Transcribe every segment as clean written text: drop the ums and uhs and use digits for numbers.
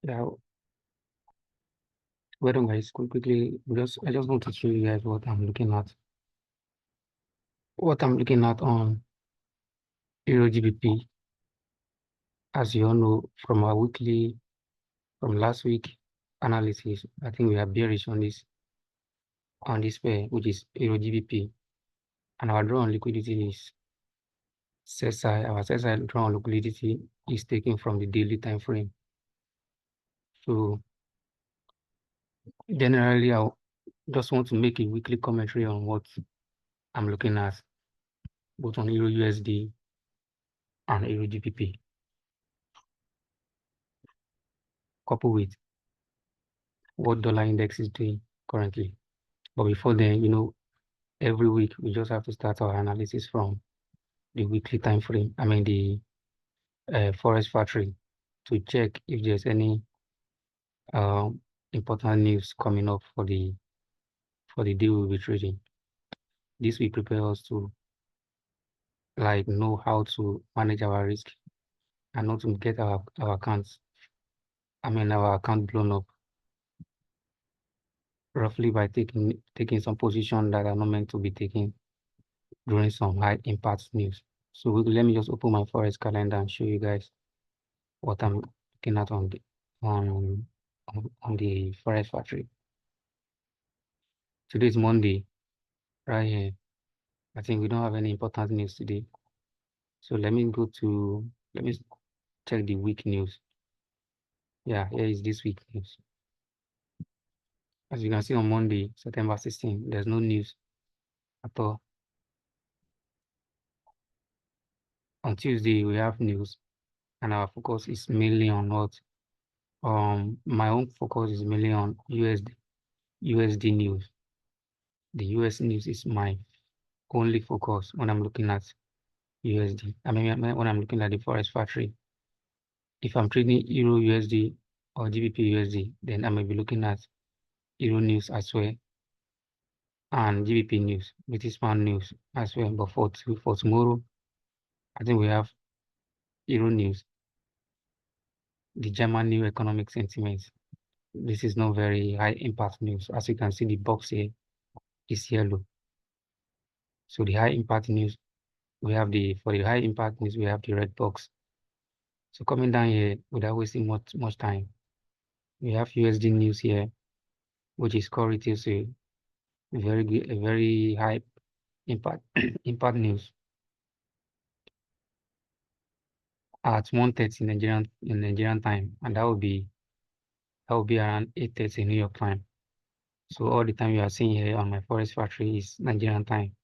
Yeah, well done, guys. Quickly, I just want to show you guys what I'm looking at. What I'm looking at on EURGBP. As you all know, from our from last week analysis, I think we are bearish on this pair, which is EURGBP, and our draw on liquidity is CSI. Our CSI draw on liquidity is taken from the daily time frame. So generally, I just want to make a weekly commentary on what I'm looking at, both on EURUSD and EURGBP, coupled with what dollar index is doing currently. But before then, every week we just have to start our analysis from the weekly time frame. I mean the forest factory, to check if there's any important news coming up for the day we'll be trading. This will prepare us to know how to manage our risk and not to get our accounts, our account blown up roughly by taking some position that are not meant to be taken during some high impact news. So let me just open my forex calendar and show you guys what I'm looking at on the forex factory. Today is Monday, right here. I think we don't have any important news today. So let me check the week news. Yeah, here is this week news. As you can see on Monday, September 16, there's no news at all. On Tuesday, we have news, and our focus is mainly on what? My own focus is mainly on USD news. The US news is my only focus when I'm looking at USD. I mean, when I'm looking at the forex factory. If I'm trading Euro USD or GBP USD, then I may be looking at Euro news as well, and GBP news, British pound news as well. But for tomorrow, I think we have Euro news, the German new economic sentiment. This is not very high impact news. As you can see, the box here is yellow. So the high impact news, for the high impact news, we have the red box. So coming down here, without wasting much time, we have USD news here, which is core retail sale, a very high impact impact news at 1:30 Nigerian time, and that will be around 8:30 New York time. So all the time you are seeing here on my forex factory is Nigerian time.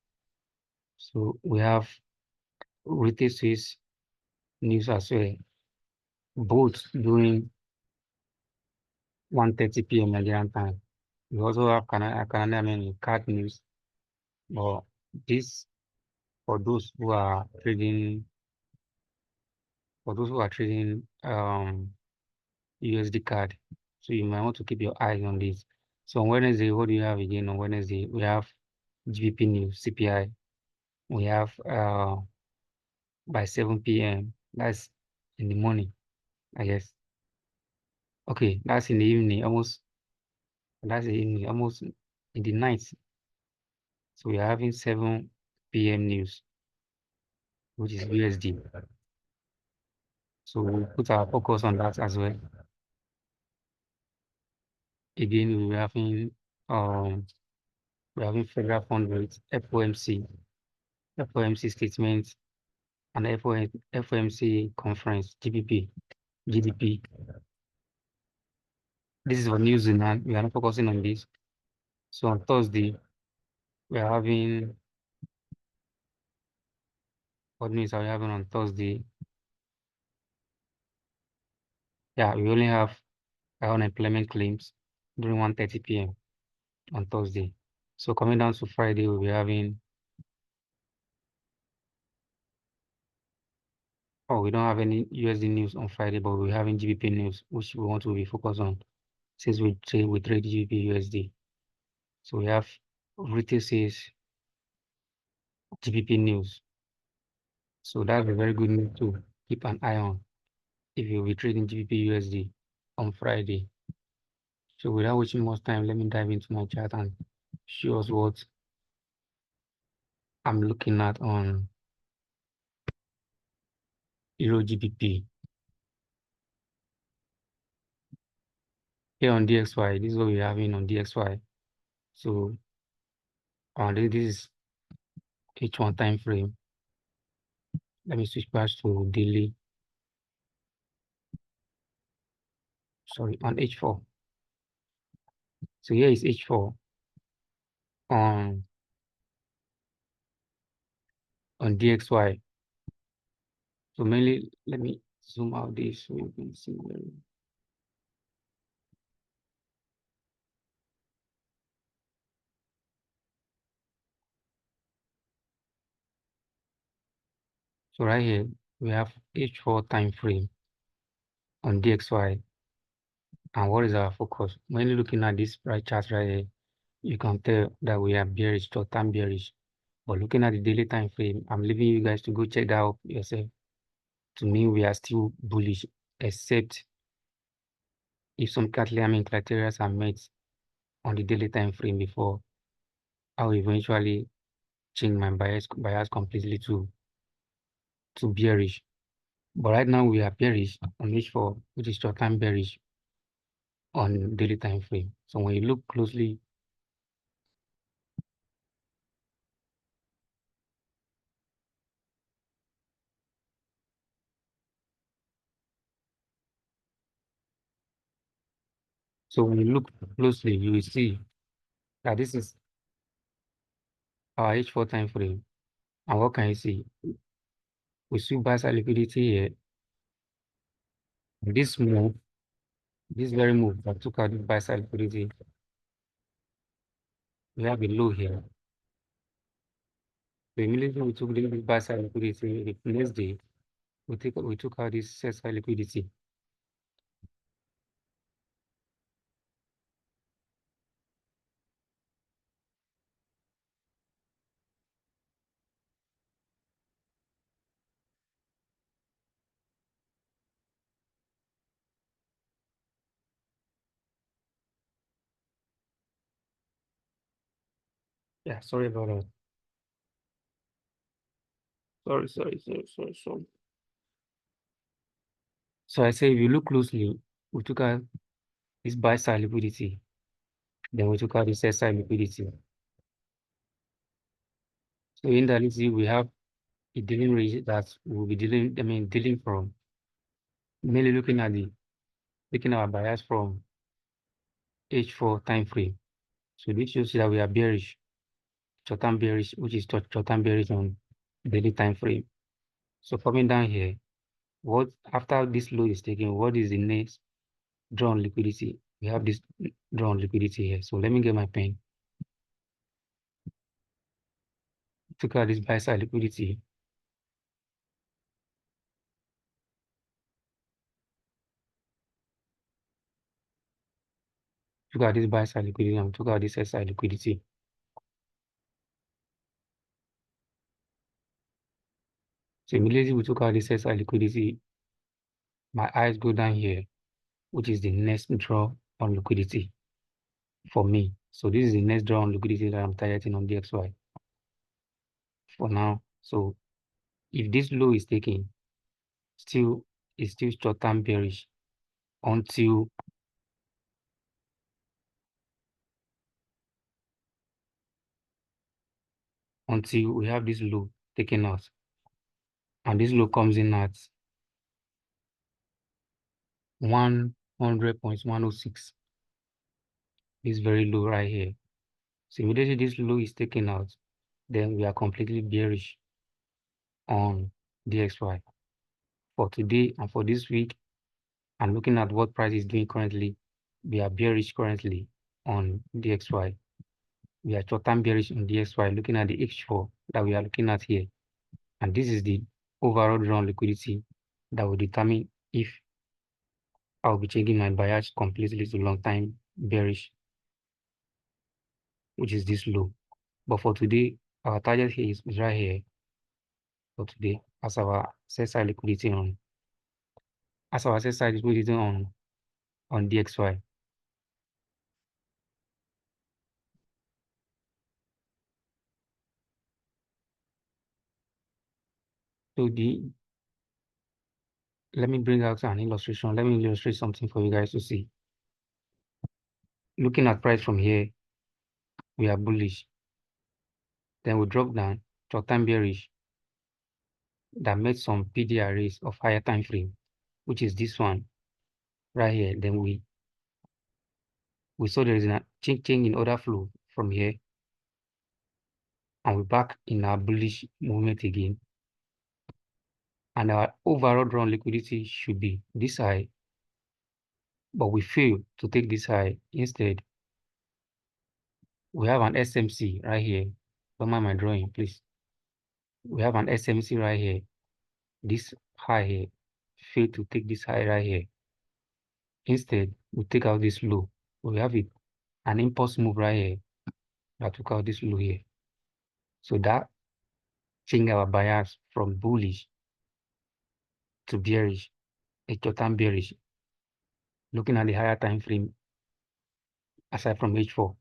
So we have retail sales news as well, both during 1:30 p.m. Nigerian time. We also have Canada card news, but this for those who are trading USD card. So you might want to keep your eyes on this. So on Wednesday, what do you have again on Wednesday? We have GBP news, CPI. We have by 7 p.m. That's in the morning, I guess. Okay, that's in the evening, that's in the evening, almost in the night. So we are having 7 p.m. news, which is USD. So we'll put our focus on that as well. Again, we're having federal fund rate, FOMC statement, and FOMC conference, GDP. This is for New Zealand. We are not focusing on this. So on Thursday, we are having, what news are we having on Thursday? Yeah, we only have our unemployment claims during 1:30 p.m. on Thursday. So coming down to Friday, we'll be having, we don't have any USD news on Friday, but we're having GBP news, which we want to be focused on since we trade GBP USD. So we have retail sales, GBP news. So that's a very good news to keep an eye on if you'll be trading GBP USD. on Friday. So without wasting much time, let me dive into my chart and show us what I'm looking at on EURGBP. Here on DXY, this is what we're having on DXY. So this is H1 time frame. Let me switch back to daily. Sorry, on H4. So here is H4 on DXY. So mainly, let me zoom out this so you can see where. So right here, we have H4 time frame on DXY. And what is our focus? Mainly looking at this right chart right here, you can tell that we are bearish, short-term bearish. But looking at the daily time frame, I'm leaving you guys to go check that out yourself. To me, we are still bullish, except if some criteria are met on the daily time frame before I'll eventually change my bias completely to bearish. But right now we are bearish on H4, which is short-term bearish on daily time frame. So when you look closely, you will see that this is our H4 time frame. And what can you see? We see buy side liquidity here. This move, this very move that took out the buy side liquidity, we have a low here. So immediately we took the buy side liquidity. The next day, we took out this sell side liquidity. Yeah, sorry about that. Sorry. So I say if you look closely, we took out this buy side liquidity, then we took out this sell side liquidity. So in that, we have a dealing range that we'll be dealing from, mainly looking at our bias from H4 time frame. So this shows that we are bearish, short-term bearish, which is short-term bearish on daily time frame. So coming down here, what after this low is taken, what is the next drawn liquidity? We have this drawn liquidity here. So let me get my pen. Took out this buy side liquidity. Took out this buy side liquidity and took out this sell side liquidity. So immediately we took out this sell side liquidity, my eyes go down here, which is the next draw on liquidity for me. So this is the next draw on liquidity that I'm targeting on DXY for now. So if this low is taken, it's still short-term bearish until we have this low taken out. And this low comes in at 100.106. This very low right here. So immediately this low is taken out, then we are completely bearish on DXY. For today and for this week, and looking at what price is doing currently, we are bearish currently on DXY. We are short-term bearish on DXY, looking at the H4 that we are looking at here. And this is the overall drawn liquidity that will determine if I'll be changing my bias completely to long time bearish, which is this low. But for today, our target here is right here for today as our sell side liquidity on on DXY. So let me bring out an illustration. Let me illustrate something for you guys to see. Looking at price from here, we are bullish. Then we drop down, short-term bearish, that made some PD arrays of higher time frame, which is this one right here. Then we saw there is a change in order flow from here, and we're back in our bullish movement again. And our overall drawn liquidity should be this high, but we failed to take this high. Instead, we have an SMC right here. Don't mind my drawing, please. We have an SMC right here. This high here failed to take this high right here. Instead, we take out this low. We have it, an impulse move right here that took out this low here. So that changed our bias from bullish to bearish, a short-term bearish, looking at the higher time frame aside from H4.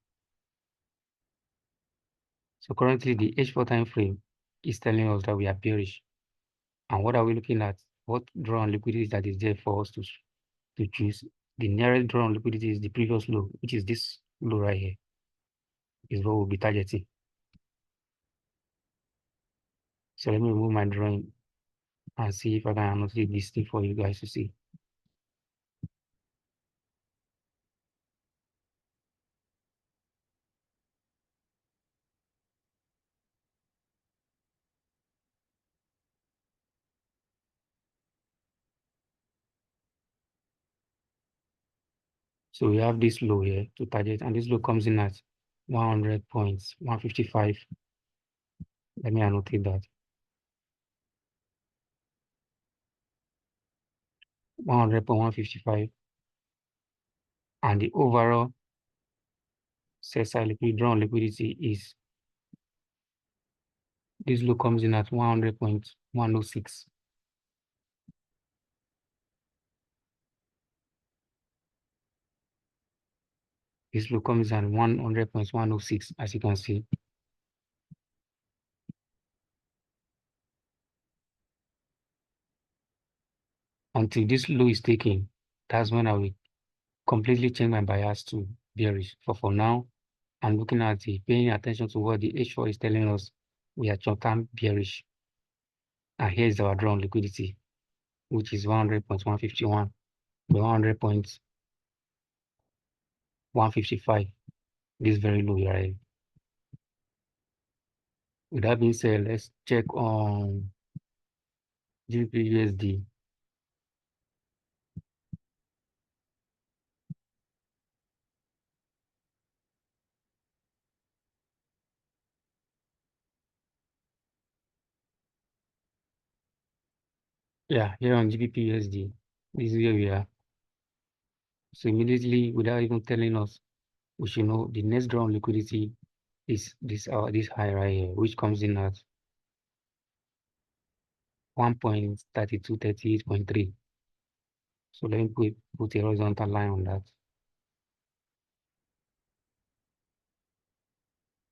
So currently the H4 time frame is telling us that we are bearish. And what are we looking at? What draw on liquidity that is there for us to choose? The nearest draw on liquidity is the previous low, which is this low right here, is what we'll be targeting. So let me remove my drawing and see if I can annotate this thing for you guys to see. So we have this low here to target, and this low comes in at 100 points, 155. Let me annotate that. 100.155. And the overall CSI drawn liquidity is, this low comes in at 100.106. This low comes at 100.106, as you can see. Until this low is taken, that's when I will completely change my bias to bearish. For now, I'm looking at the paying attention to what the H4 is telling us. We are short-term bearish. And here's our drawn liquidity, which is 100.151, 100.155. This is very low, right? With that being said, let's check on GBPUSD. Yeah, here on GBPUSD, this is where we are. So immediately, without even telling us, we should know the next drawn liquidity is this high right here, which comes in at 1.3238.3. So let me put a horizontal line on that.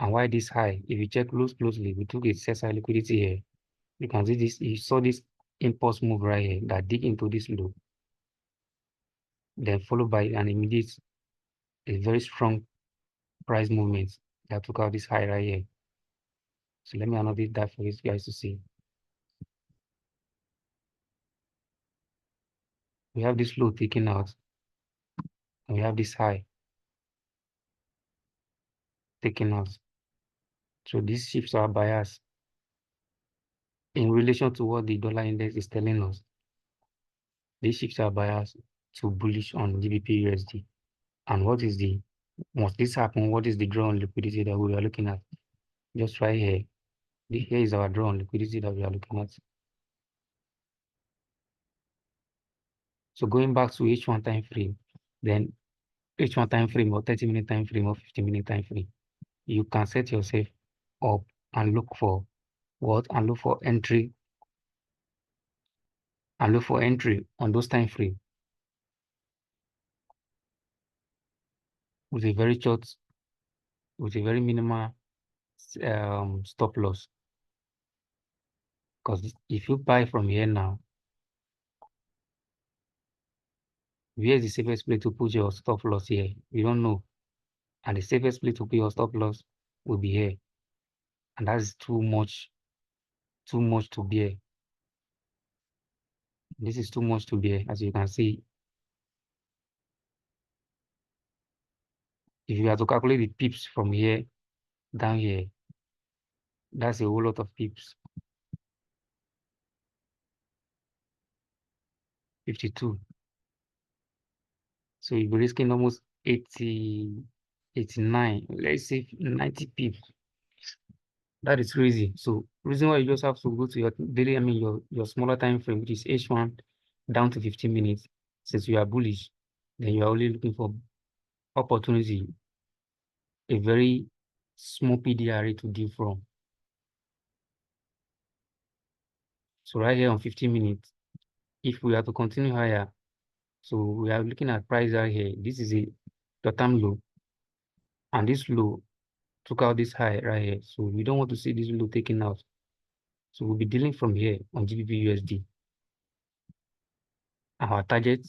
And why this high? If you check closely, we took a CSI liquidity here. You can see this, you saw this impulse move right here that dig into this low, then followed by an immediate, a very strong price movement that took out this high right here. So let me annotate that for you guys to see. We have this low taken out, and we have this high taken out. So this shifts our bias in relation to what the dollar index is telling us. This shifts our bias to bullish on GBP USD. And what is the, once this happens, what is the draw on liquidity that we are looking at? Just right here. Here is our draw on liquidity that we are looking at. So going back to H1 time frame, then H1 time frame or 30-minute time frame or 15-minute time frame, you can set yourself up and look for what? And look for entry. And look for entry on those time frame. with a very short, with a very minimal stop loss. Because if you buy from here now, where is the safest place to put your stop loss here? You don't know. And the safest place to put your stop loss will be here. And that's too much to bear. This is too much to bear, as you can see. If you have to calculate the pips from here down here, that's a whole lot of pips. 52. So you'll be risking almost 80, 89, let's say 90 pips. That is crazy. So reason why you just have to go to your daily, your smaller time frame, which is H1 down to 15 minutes. Since you are bullish, then you are only looking for opportunity, a very small PDR to deal from. So right here on 15 minutes, if we are to continue higher, so we are looking at price right here. This is a short-term low, and this low took out this high right here. So we don't want to see this low taken out. So we'll be dealing from here on GBPUSD. Our target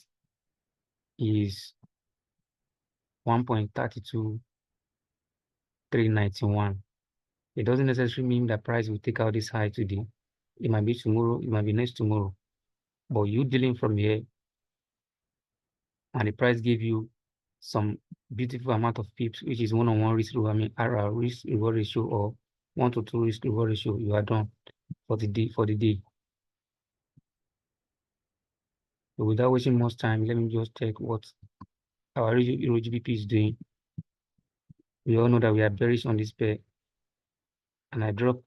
is 1.32391. It doesn't necessarily mean that price will take out this high today. It might be tomorrow, it might be next tomorrow. But you dealing from here, and the price gave you some beautiful amount of pips, which is one-on-one risk reward, RR risk reward ratio, or 1-to-2 risk reward ratio. You are done for the day. So without wasting much time, let me just check what our EURGBP is doing. We all know that we are bearish on this pair, and I dropped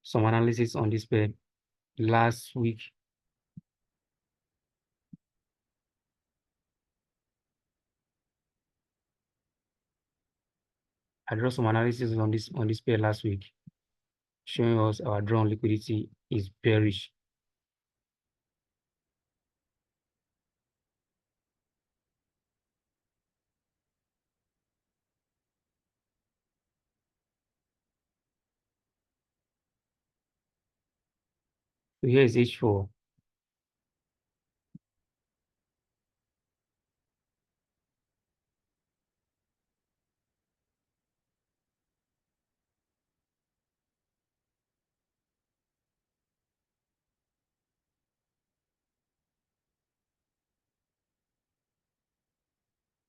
some analysis on this pair last week. I dropped some analysis on this pair last week, showing us our drawn liquidity is bearish. So here is H4.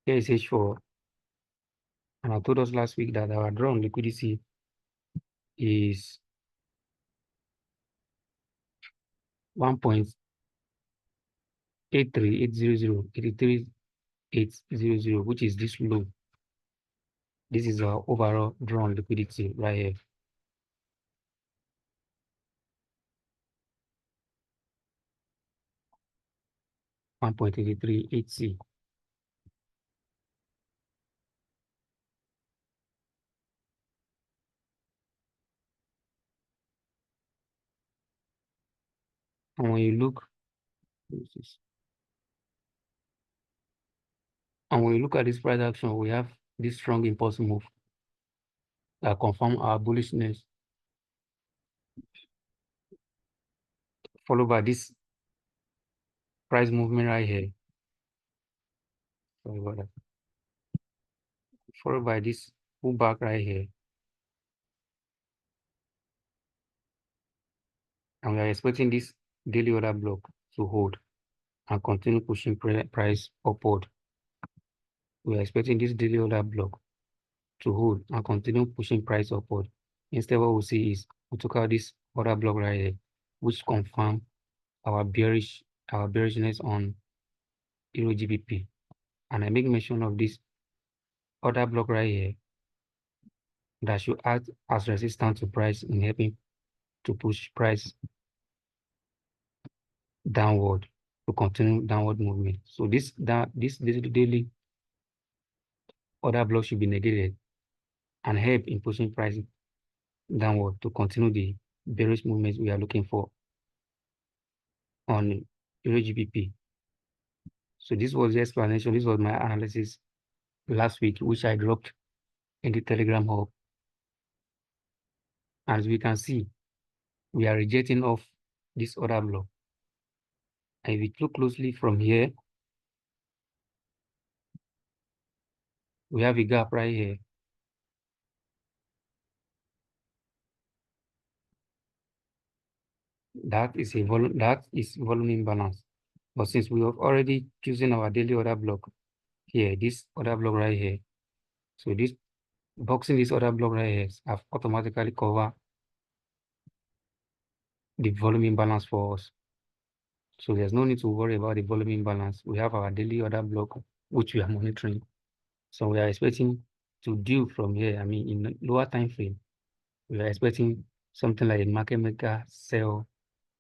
Here is H4. And I told us last week that our drawn liquidity is 1.83800, which is this low. This is our overall drawn liquidity right here. $1.838C. And when you look, at this price action, we have this strong impulse move that confirm our bullishness, followed by this price movement right here. Sorry about that. Followed by this pullback right here. And we are expecting this daily order block to hold and continue pushing price upward. We are expecting this daily order block to hold and continue pushing price upward. Instead, what we'll see is we took out this order block right here, which confirm our bearishness on EURGBP. And I make mention of this order block right here that should act as resistance to price in helping to push price downward, to continue downward movement. So this daily order block should be negated and help in pushing price downward to continue the bearish movement we are looking for on EURGBP. So this was the explanation. This was my analysis last week, which I dropped in the Telegram hub. As we can see, we are rejecting off this order block. And if we look closely from here, we have a gap right here. That is volume imbalance. But since we have already chosen our daily order block here, this order block right here, so this boxing this order block right here have automatically covered the volume imbalance for us. So there's no need to worry about the volume imbalance. We have our daily order block, which we are monitoring. So we are expecting to do from here. I mean, in the lower time frame, we are expecting something like a market maker sell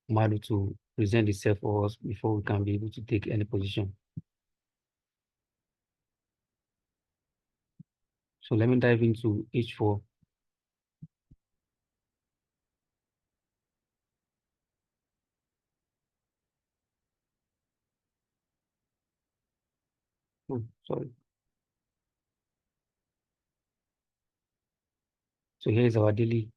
model to present itself for us before we can be able to take any position. So let me dive into H4. Oh, sorry. So here is our daily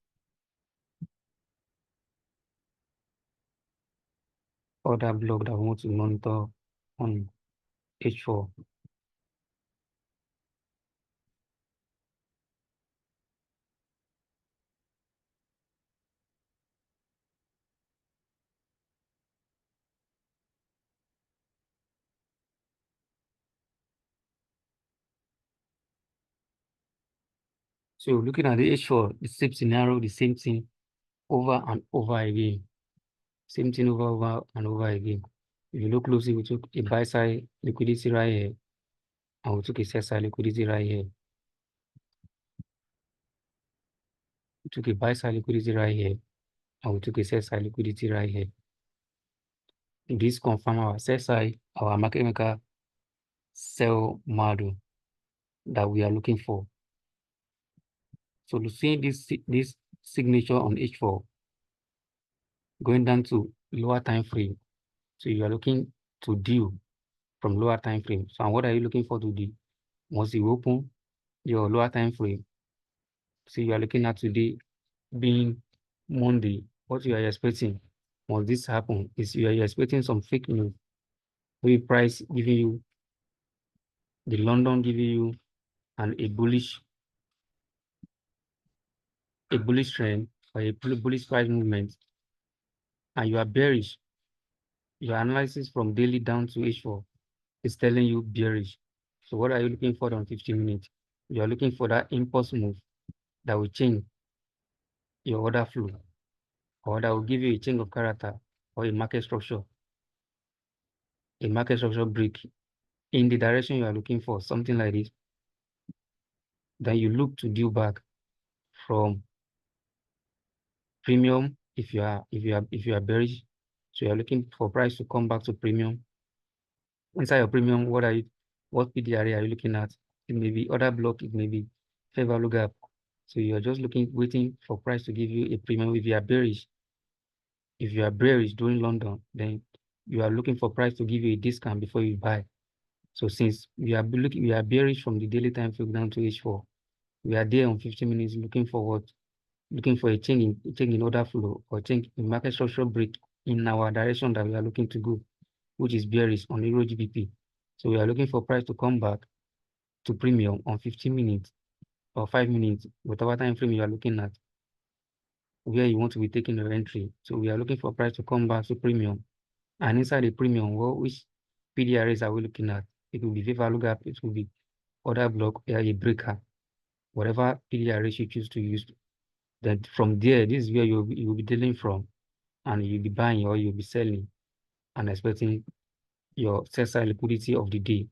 order block that we want to monitor on H4. So looking at the H4, the same scenario, the same thing over and over again. Same thing over and over again. If you look closely, we took a buy side liquidity right here, and we took a sell side liquidity right here. We took a buy side liquidity right here, and we took a sell side liquidity right here. This confirm our sell side, our market maker sell model that we are looking for. So to see this signature on H4 going down to lower time frame. So you are looking to deal from lower time frame. So what are you looking for to do? Once you open your lower time frame, so you are looking at today being Monday. What you are expecting once this happen is you are expecting some fake news. Maybe price giving you the London giving you a bullish trend or a bullish price movement, and you are bearish. Your analysis from daily down to H4 is telling you bearish. So what are you looking for on 15 minutes? You are looking for that impulse move that will change your order flow, or that will give you a change of character or a market structure break in the direction you are looking for, something like this. Then you look to deal back from premium if you are bearish. So you are looking for price to come back to premium. Inside your premium, what PDR are you looking at? It may be order block, it may be fair value gap. So you are just waiting for price to give you a premium. If you are bearish during London, then you are looking for price to give you a discount before you buy. So since we are bearish from the daily time frame down to H4, we are there on 15 minutes looking for a change in order flow or change in market structure break in our direction that we are looking to go, which is bearish on EURGBP. So we are looking for price to come back to premium on 15 minutes or 5 minutes, whatever time frame you are looking at, where you want to be taking your entry. So we are looking for price to come back to premium. And inside the premium, well, which PDRs are we looking at? It will be fair value gap, it will be order block, a breaker, whatever PDRs you choose to use. Then from there, this is where you'll be dealing from, and you'll be buying or you'll be selling and expecting your sell side liquidity of the day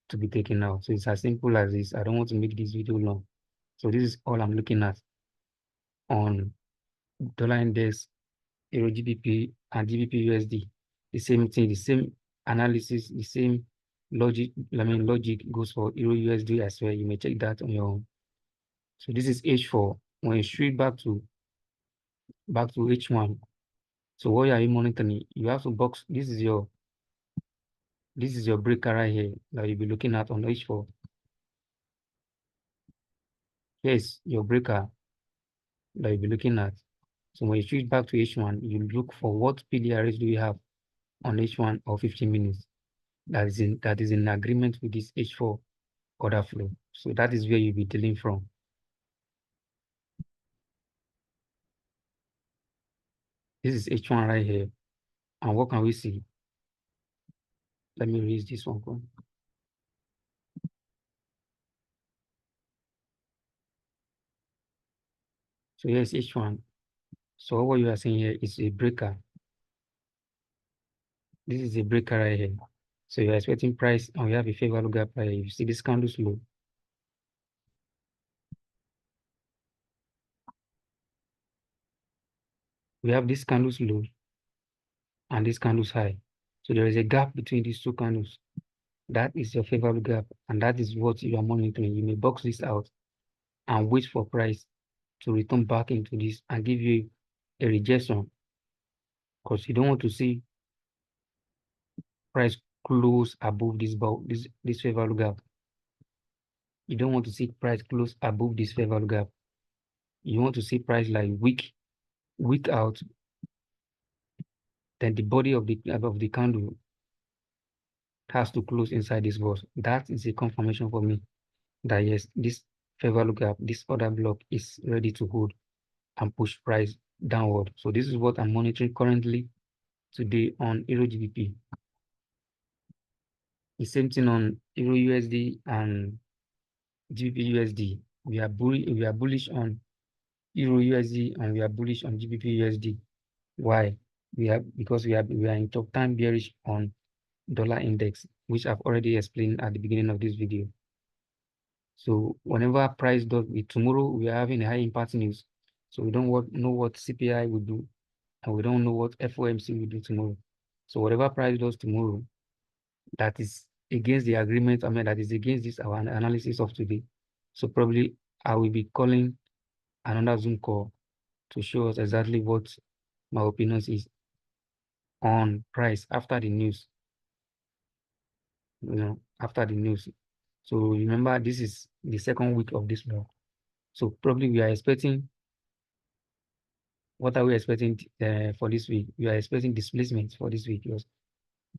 to be taken out. So it's as simple as this. I don't want to make this video long. So this is all I'm looking at on dollar index, EURGBP, and GBPUSD. The same thing, the same analysis, the same logic. Logic goes for EURUSD as well. You may check that on your own. So this is H4. When you switch back to H1. So what are you monitoring? You have to box. This is your breaker right here that you'll be looking at on H4. Here's your breaker that you'll be looking at. So when you switch back to H1, you look for what PDRs do we have on H1 or 15 minutes that is in agreement with this H4 order flow. So that is where you'll be dealing from. This is H1 right here. And what can we see? Let me raise this one. So here's H1. So what you are seeing here is a breaker. This is a breaker right here. So you're expecting price, and we have a fair value gap right here. You see this candle's low. We have this candle's low and this candle's high. So there is a gap between these two candles. That is your fair value gap, and that is what you are monitoring. You may box this out and wait for price to return back into this and give you a rejection, because you don't want to see price close above this fair value gap. You don't want to see price close above this fair value gap. You want to see price like weak out, then the body of the candle has to close inside this box. That is a confirmation for me that yes, this fair value gap, this other block is ready to hold and push price downward. So this is what I'm monitoring currently today on EURGBP. The same thing on EURUSD and GBPUSD. We are bullish on EURUSD and we are bullish on GBPUSD. Why? Because we are in top time bearish on dollar index, which I've already explained at the beginning of this video. So whenever price does, tomorrow we are having a high impact news. So we don't know what CPI will do, and we don't know what FOMC will do tomorrow. So whatever price does tomorrow, that is against the agreement, that is against this our analysis of today. So probably I will be calling another Zoom call to show us exactly what my opinion is on price after the news. After the news. So remember, this is the second week of this month. So probably we are expecting, what are we expecting for this week? We are expecting displacement for this week because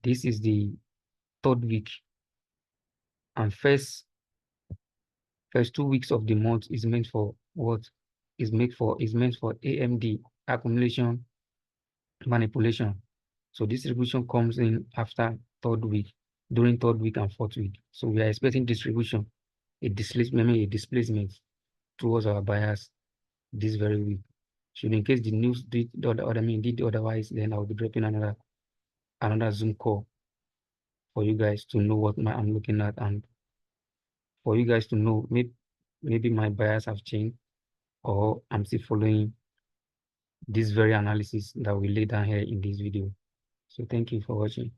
this is the third week, and first 2 weeks of the month is meant for what? Is meant for AMD, accumulation manipulation. So distribution comes in after third week, during third week and fourth week. So we are expecting distribution, a displacement towards our buyers this very week. Should in case the news did otherwise, then I'll be dropping another Zoom call for you guys to know what I'm looking at, and for you guys to know maybe my bias have changed, or I'm still following this very analysis that we lay down here in this video. So thank you for watching.